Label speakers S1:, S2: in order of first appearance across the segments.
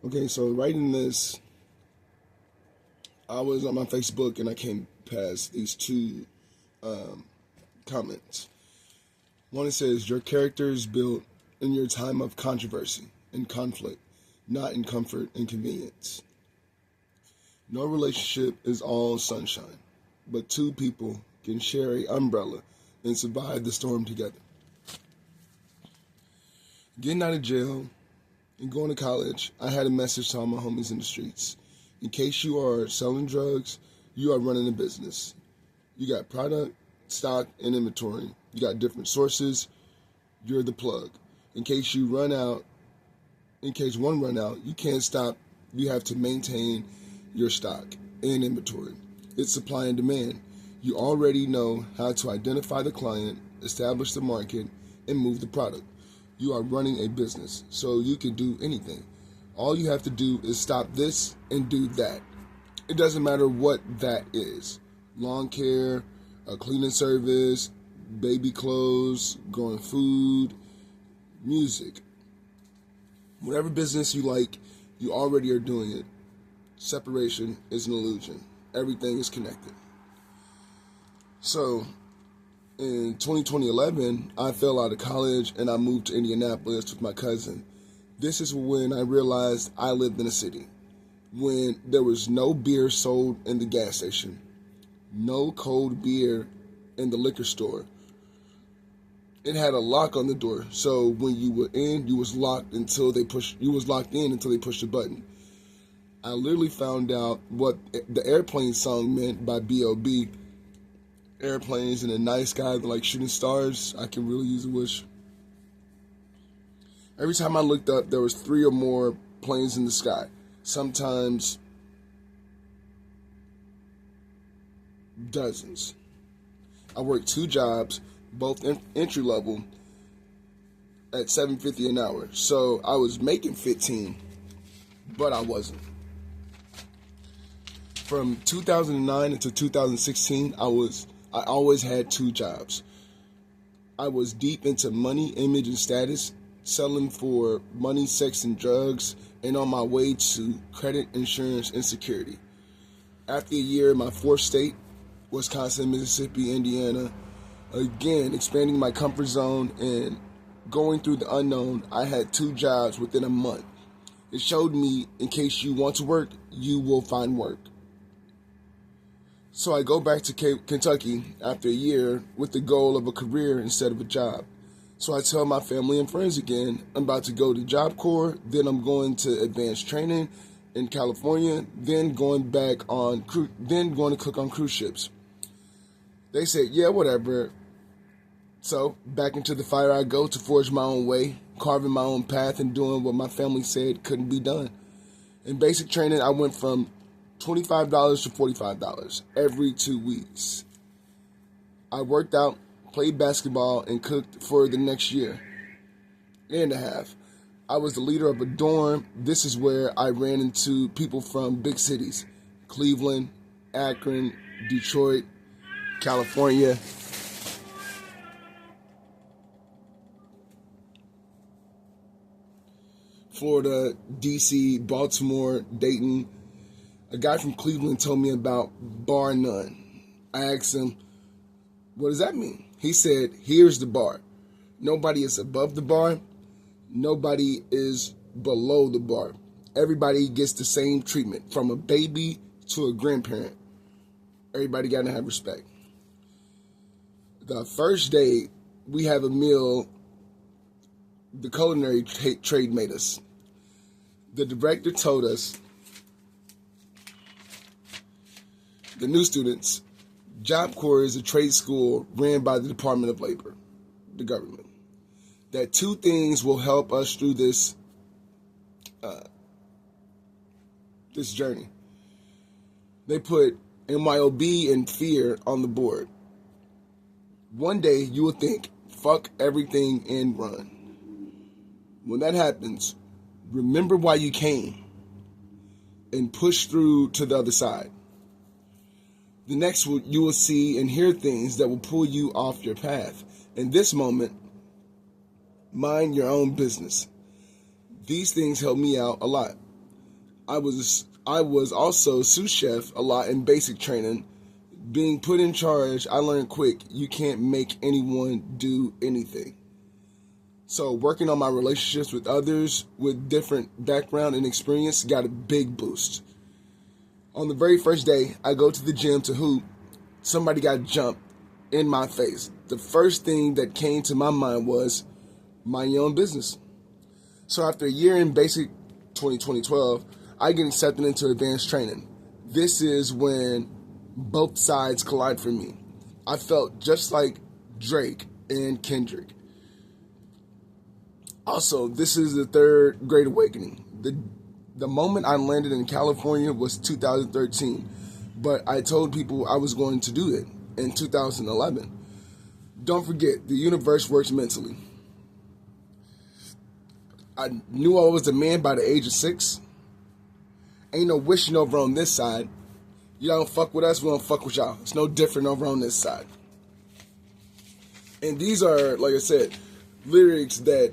S1: Okay, so writing this, I was on my Facebook and I came past these two comments. One, it says, your character is built in your time of controversy and conflict, not in comfort and convenience. No relationship is all sunshine, but two people can share an umbrella and survive the storm together. Getting out of jail and going to college, I had a message to all my homies in the streets. In case you are selling drugs, you are running a business. You got product, stock, and inventory. You got different sources. You're the plug. In case one run out, you can't stop. You have to maintain your stock and inventory. It's supply and demand. You already know how to identify the client, establish the market, and move the product. You are running a business, so you can do anything. All you have to do is stop this and do that. It doesn't matter what that is. Lawn care, a cleaning service, baby clothes, growing food, music. Whatever business you like, you already are doing it. Separation is an illusion. Everything is connected. So, in 2011, I fell out of college and I moved to Indianapolis with my cousin. This is when I realized I lived in a city. When there was no beer sold in the gas station, no cold beer in the liquor store. It had a lock on the door, so when you were in, you was locked in until they pushed the button. I literally found out what the airplane song meant by B.O.B. Airplanes in the night sky, they're like shooting stars. I can really use a wish. Every time I looked up, there was 3 or more planes in the sky. Sometimes dozens. I worked 2 jobs, both entry level, at $7.50 an hour. So I was making 15, but I wasn't. From 2009 until 2016, I always had 2 jobs. I was deep into money, image, and status, selling for money, sex, and drugs, and on my way to credit, insurance, and security. After a year in my 4th state, Wisconsin, Mississippi, Indiana, again, expanding my comfort zone and going through the unknown, I had 2 jobs within a month. It showed me, in case you want to work, you will find work. So I go back to Kentucky after a year with the goal of a career instead of a job. So I tell my family and friends again, I'm about to go to Job Corps, then I'm going to advanced training in California, then going to cook on cruise ships. They said, yeah, whatever. So back into the fire I go to forge my own way, carving my own path and doing what my family said couldn't be done. In basic training, I went from $25 to $45 every 2 weeks. I worked out, played basketball, and cooked for the next year and a half. I was the leader of a dorm. This is where I ran into people from big cities: Cleveland, Akron, Detroit, California. Florida, DC, Baltimore, Dayton. A guy from Cleveland told me about bar none. I asked him, what does that mean? He said, here's the bar. Nobody is above the bar. Nobody is below the bar. Everybody gets the same treatment, from a baby to a grandparent. Everybody got to have respect. The first day we have a meal, the culinary trade made us. The director told us, the new students, Job Corps is a trade school ran by the Department of Labor, the government, that 2 things will help us through this journey. They put MYOB and fear on the board. One day you will think, fuck everything and run. When that happens, remember why you came and push through to the other side. The next, you will see and hear things that will pull you off your path. In this moment, mind your own business. These things help me out a lot. I was also sous chef a lot in basic training. Being put in charge, I learned quick you can't make anyone do anything. So working on my relationships with others with different background and experience got a big boost. On the very first day, I go to the gym to hoop. Somebody got jumped in my face. The first thing that came to my mind was mind your own business. So after a year in basic 2012, I get accepted into advanced training. This is when both sides collide for me. I felt just like Drake and Kendrick. Also, this is the third great awakening. The moment I landed in California was 2013, but I told people I was going to do it in 2011. Don't forget, the universe works mentally. I knew I was a man by the age of 6. Ain't no wishing over on this side. You don't fuck with us, we don't fuck with y'all. It's no different over on this side. And these are, like I said, lyrics that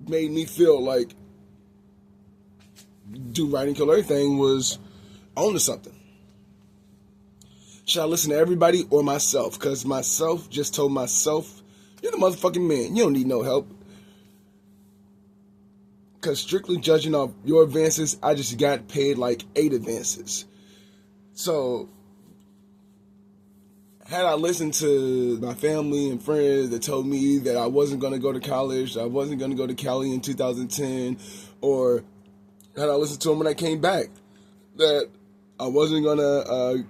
S1: made me feel like Do Right and Kill Everything was on to something. Should I listen to everybody or myself? Because myself just told myself, you're the motherfucking man. You don't need no help. Because strictly judging off your advances, I just got paid like 8 advances. So, had I listened to my family and friends that told me that I wasn't going to go to college, I wasn't going to go to Cali in 2010, or had I listened to them when I came back, that I wasn't going to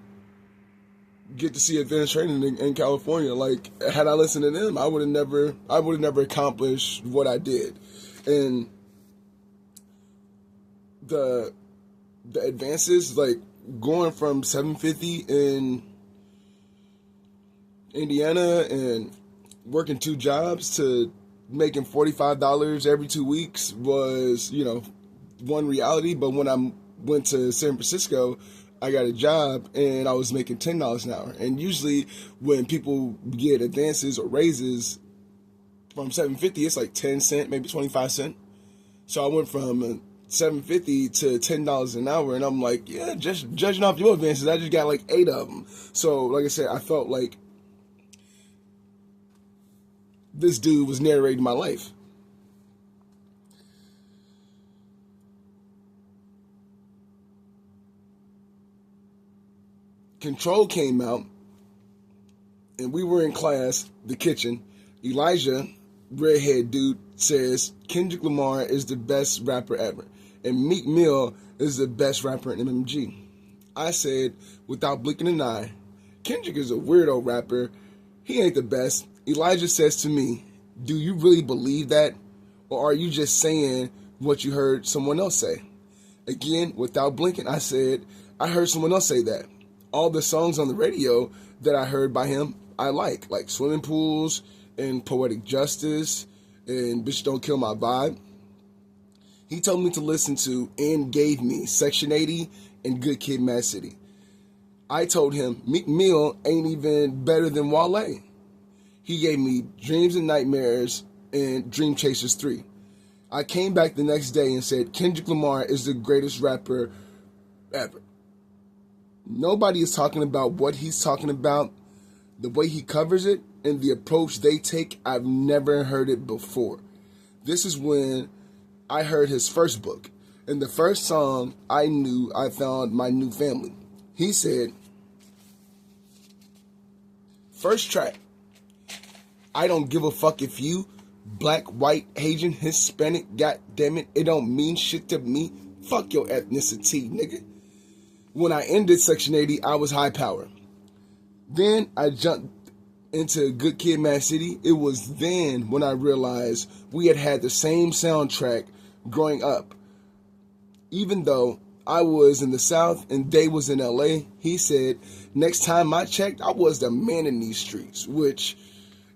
S1: get to see advanced training in California, like, had I listened to them, I would have never accomplished what I did. And the advances, like going from 750 in Indiana and working 2 jobs to making $45 every 2 weeks was, one reality. But when I went to San Francisco, I got a job and I was making $10 an hour. And usually when people get advances or raises from 750, it's like 10 cents, maybe 25 cents. So I went from $7.50 to $10 an hour, and I'm like, yeah, just judging off your advances, I just got like 8 of them. So, like I said, I felt like this dude was narrating my life. Control came out, and we were in class, the kitchen. Elijah, redhead dude, says Kendrick Lamar is the best rapper ever, and Meek Mill is the best rapper in MMG. I said, without blinking an eye, Kendrick is a weirdo rapper. He ain't the best. Elijah says to me, do you really believe that? Or are you just saying what you heard someone else say? Again, without blinking, I said, I heard someone else say that. All the songs on the radio that I heard by him, I like Swimming Pools and Poetic Justice and Bitch Don't Kill My Vibe. He told me to listen to and gave me Section 80 and Good Kid, Mad City. I told him Meek Mill ain't even better than Wale. He gave me Dreams and Nightmares and Dream Chasers 3. I came back the next day and said Kendrick Lamar is the greatest rapper ever. Nobody is talking about what he's talking about, the way he covers it, and the approach they take. I've never heard it before. This is when I heard his first book. And the first song I knew, I found my new family. He said, first track, I don't give a fuck if you black, white, Asian, Hispanic, goddammit, it don't mean shit to me. Fuck your ethnicity, nigga. When I ended Section 80, I was high power. Then I jumped into Good Kid, Mad City. It was then when I realized we had the same soundtrack growing up. Even though I was in the South and they was in LA, he said, next time I checked, I was the man in these streets, which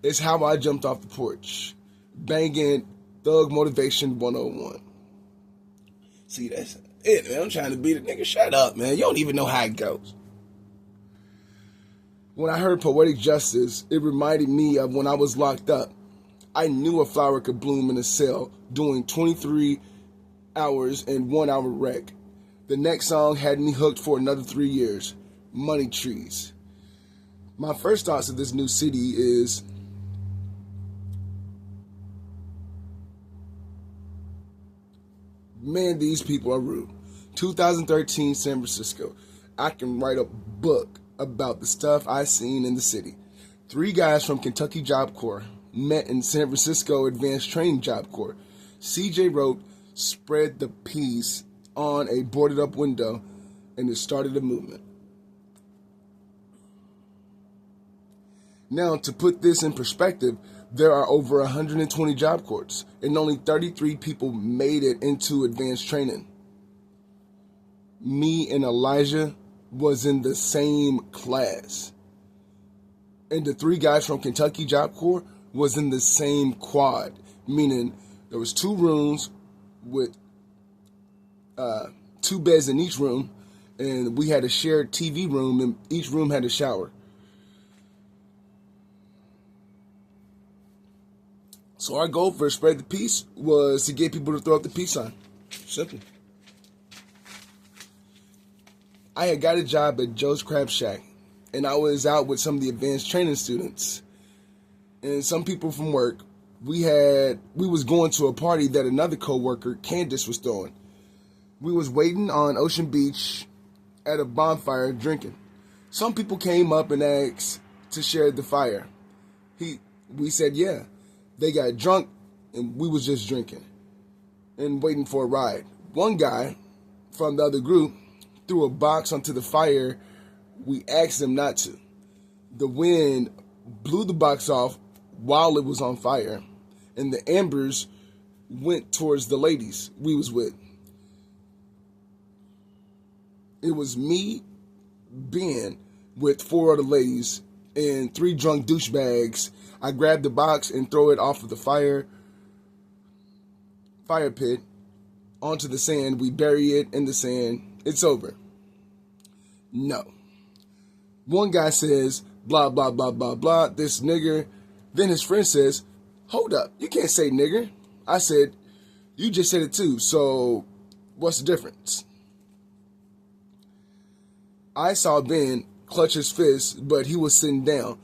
S1: is how I jumped off the porch, banging Thug Motivation 101. See, that's it, man. I'm trying to beat a nigga. Shut up, man. You don't even know how it goes. When I heard Poetic Justice, it reminded me of when I was locked up. I knew a flower could bloom in a cell doing 23 hours and 1 hour rec. The next song had me hooked for another 3 years. Money Trees. My first thoughts of this new city is, man, these people are rude. 2013 San Francisco. I can write a book about the stuff I seen in the city. 3 guys from Kentucky Job Corps met in San Francisco Advanced Training Job Corps. CJ wrote, spread the peace on a boarded up window, and it started a movement. Now, to put this in perspective, there are over 120 job corps, and only 33 people made it into advanced training. Me and Elijah was in the same class. And the 3 guys from Kentucky Job Corps was in the same quad, meaning there was 2 rooms with 2 beds in each room, and we had a shared TV room, and each room had a shower. So our goal for Spread the Peace was to get people to throw up the peace sign. Simple. I had got a job at Joe's Crab Shack, and I was out with some of the advanced training students and some people from work. We was going to a party that another coworker, Candace, was throwing. We was waiting on Ocean Beach at a bonfire drinking. Some people came up and asked to share the fire. We said yeah. They got drunk, and we was just drinking and waiting for a ride. One guy from the other group threw a box onto the fire. We asked him not to. The wind blew the box off while it was on fire, and the embers went towards the ladies we was with. It was me, Ben, with 4 other ladies, and 3 drunk douchebags. I grabbed the box and throw it off of the fire pit onto the sand. We bury it in the sand. It's over. No. One guy says, blah, blah, blah, blah, blah, this nigger. Then his friend says, hold up, you can't say nigger. I said, you just said it too, so what's the difference? I saw Ben clutch his fist, but he was sitting down.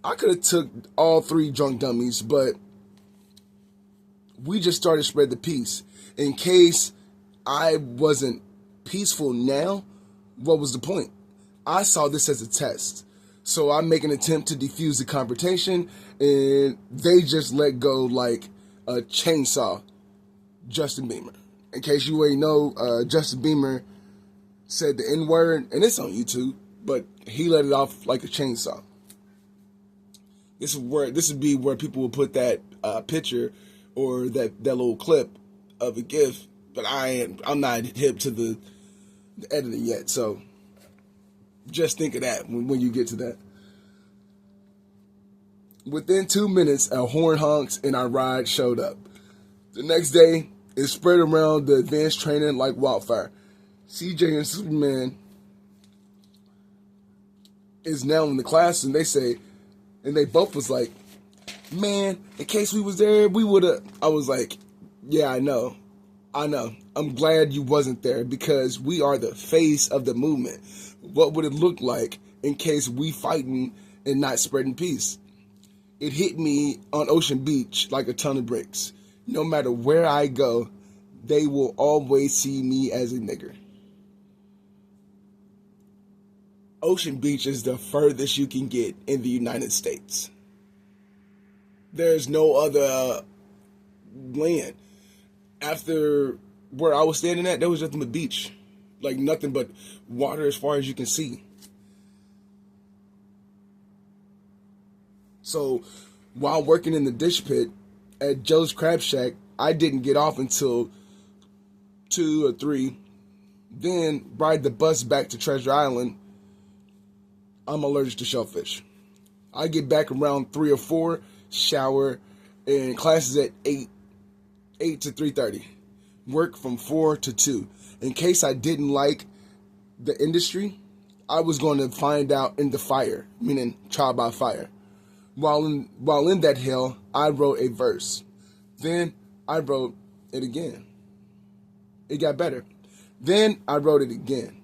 S1: I could have took all 3 drunk dummies, but we just started to spread the peace. In case I wasn't peaceful now, what was the point? I saw this as a test. So I make an attempt to defuse the confrontation, and they just let go like a chainsaw. Justin Bieber. In case you ain't know, Justin Bieber said the N-word, and it's on YouTube, but he let it off like a chainsaw. This would be where people will put that picture or that little clip of a GIF, but I'm not hip to the editing yet, so just think of that when you get to that. Within 2 minutes, a horn honks and our ride showed up. The next day, it spread around the advanced training like wildfire. CJ and Superman is now in the class, and they both was like, man, in case we was there, we would have. I was like, yeah, I know. I'm glad you wasn't there, because we are the face of the movement. What would it look like in case we fighting and not spreading peace? It hit me on Ocean Beach like a ton of bricks. No matter where I go, they will always see me as a nigger. Ocean Beach is the furthest you can get in the United States. There's no other land. After where I was standing at, there was nothing but beach. Like nothing but water as far as you can see. So while working in the dish pit at Joe's Crab Shack, I didn't get off until 2 or 3. Then ride the bus back to Treasure Island. I'm allergic to shellfish. I get back around 3 or 4, shower, and classes at 8 to 3:30. Work from 4 to 2. In case I didn't like the industry, I was going to find out in the fire, meaning trial by fire. While in that hell, I wrote a verse. Then I wrote it again. It got better. Then I wrote it again.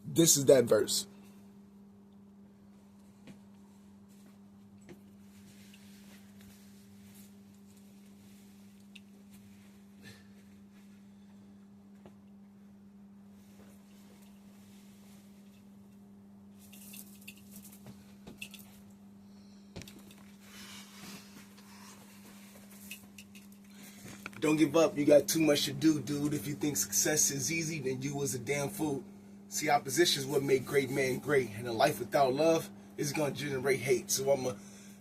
S1: This is that verse. Don't give up, you got too much to do, dude. If you think success is easy, then you was a damn fool. See, opposition is what make great man great. And a life without love is gonna generate hate. So I'ma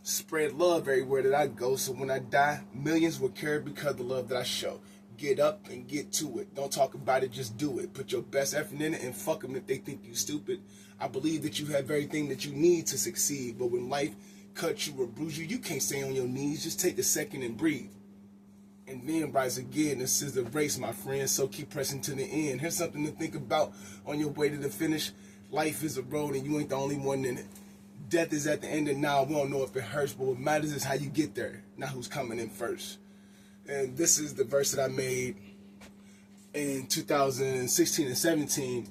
S1: spread love everywhere that I go. So when I die, millions will care because of the love that I show. Get up and get to it. Don't talk about it, just do it. Put your best effort in it and fuck them if they think you stupid. I believe that you have everything that you need to succeed. But when life cuts you or bruise you, you can't stay on your knees. Just take a second and breathe. And then rise again. This is the race, my friend, so keep pressing to the end. Here's something to think about on your way to the finish. Life is a road and you ain't the only one in it. Death is at the end, and now we don't know if it hurts, but what matters is how you get there, not who's coming in first. And this is the verse that I made in 2016 and 17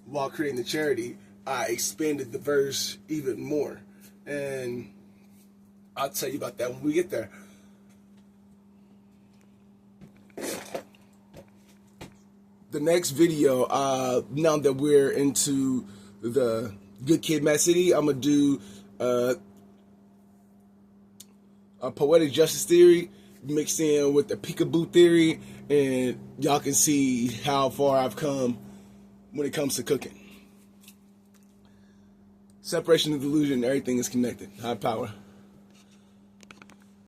S1: while creating the charity. I expanded the verse even more. And I'll tell you about that when we get there. The next video, now that we're into the Good Kid, Mad City, I'm going to do a poetic justice theory mixed in with the peekaboo theory, and y'all can see how far I've come when it comes to cooking. Separation of delusion, everything is connected. High power.